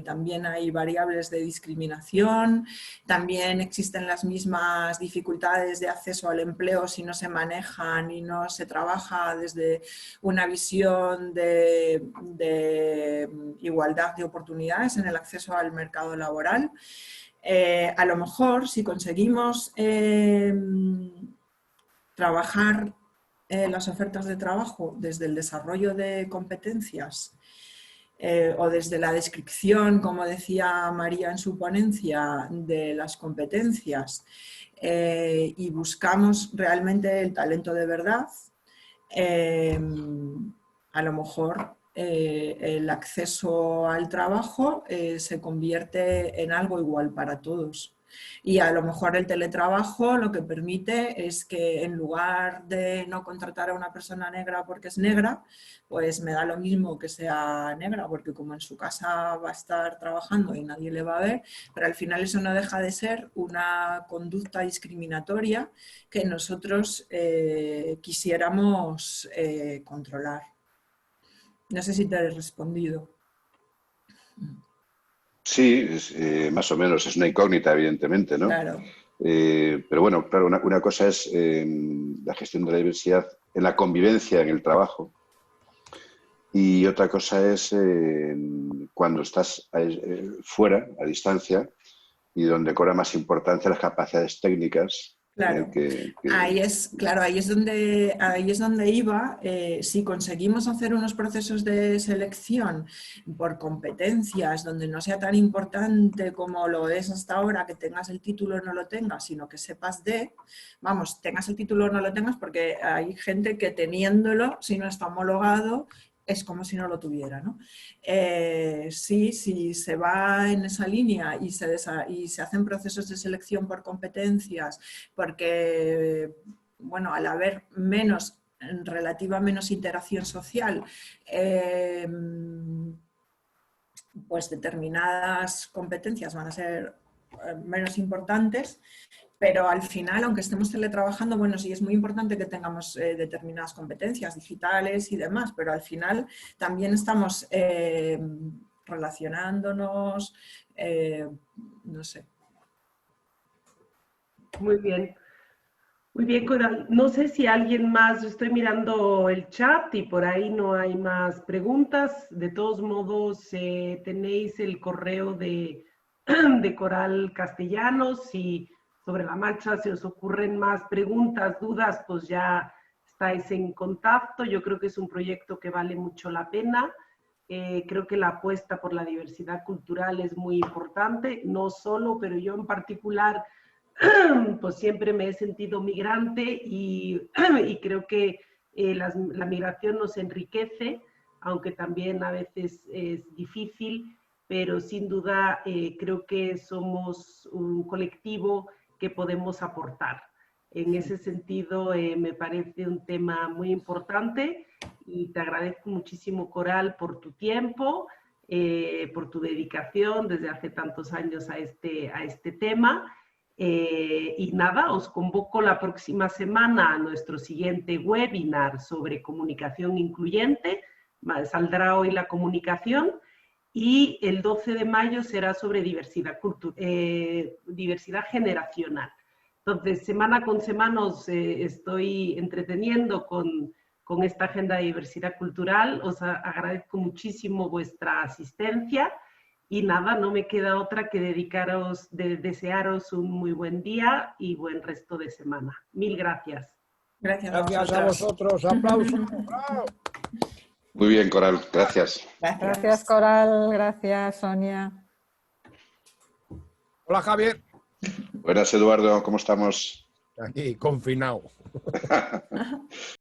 también hay variables de discriminación, también existen las mismas dificultades de acceso al empleo si no se manejan y no se trabaja desde una visión de igualdad de oportunidades en el acceso al mercado laboral. A lo mejor si conseguimos trabajar las ofertas de trabajo desde el desarrollo de competencias o desde la descripción, como decía María en su ponencia, de las competencias y buscamos realmente el talento de verdad, a lo mejor el acceso al trabajo se convierte en algo igual para todos. Y a lo mejor el teletrabajo lo que permite es que en lugar de no contratar a una persona negra porque es negra, pues me da lo mismo que sea negra, porque como en su casa va a estar trabajando y nadie le va a ver, pero al final eso no deja de ser una conducta discriminatoria que nosotros quisiéramos controlar. No sé si te he respondido. Sí, más o menos, es una incógnita, evidentemente, ¿no? Claro. Pero bueno, claro, una cosa es la gestión de la diversidad en la convivencia, en el trabajo, y otra cosa es cuando estás fuera, a distancia, y donde cobra más importancia las capacidades técnicas. Claro, ahí es donde iba. Si conseguimos hacer unos procesos de selección por competencias donde no sea tan importante como lo es hasta ahora que tengas el título o no lo tengas, sino que sepas tengas el título o no lo tengas, porque hay gente que teniéndolo, si no está homologado, es como si no lo tuviera, ¿no? Sí, si se va en esa línea y se hacen procesos de selección por competencias, porque, bueno, al haber relativa menos interacción social, pues determinadas competencias van a ser menos importantes. Pero al final, aunque estemos teletrabajando, bueno, sí es muy importante que tengamos determinadas competencias digitales y demás, pero al final también estamos relacionándonos, no sé. Muy bien. Muy bien, Coral. No sé si alguien más, estoy mirando el chat y por ahí no hay más preguntas. De todos modos, tenéis el correo de Coral Castellanos. Si sobre la marcha se os ocurren más preguntas, dudas, pues ya estáis en contacto. Yo creo que es un proyecto que vale mucho la pena. Creo que la apuesta por la diversidad cultural es muy importante, no solo, pero yo en particular pues siempre me he sentido migrante y creo que la migración nos enriquece, aunque también a veces es difícil, pero sin duda creo que somos un colectivo que podemos aportar. En ese sentido, me parece un tema muy importante y te agradezco muchísimo, Coral, por tu tiempo, por tu dedicación desde hace tantos años a este tema. Y nada, os convoco la próxima semana a nuestro siguiente webinar sobre comunicación incluyente. Saldrá hoy la comunicación y el 12 de mayo será sobre diversidad generacional. Entonces, semana con semana os estoy entreteniendo con esta agenda de diversidad cultural. Os agradezco muchísimo vuestra asistencia Y nada, no me queda otra que desearos un muy buen día y buen resto de semana. Mil gracias. Gracias a vosotros. Aplausos. ¡Bravo! Muy bien, Coral, gracias. Gracias, Coral. Gracias, Sonia. Hola, Javier. Buenas, Eduardo, ¿cómo estamos? Aquí, confinado.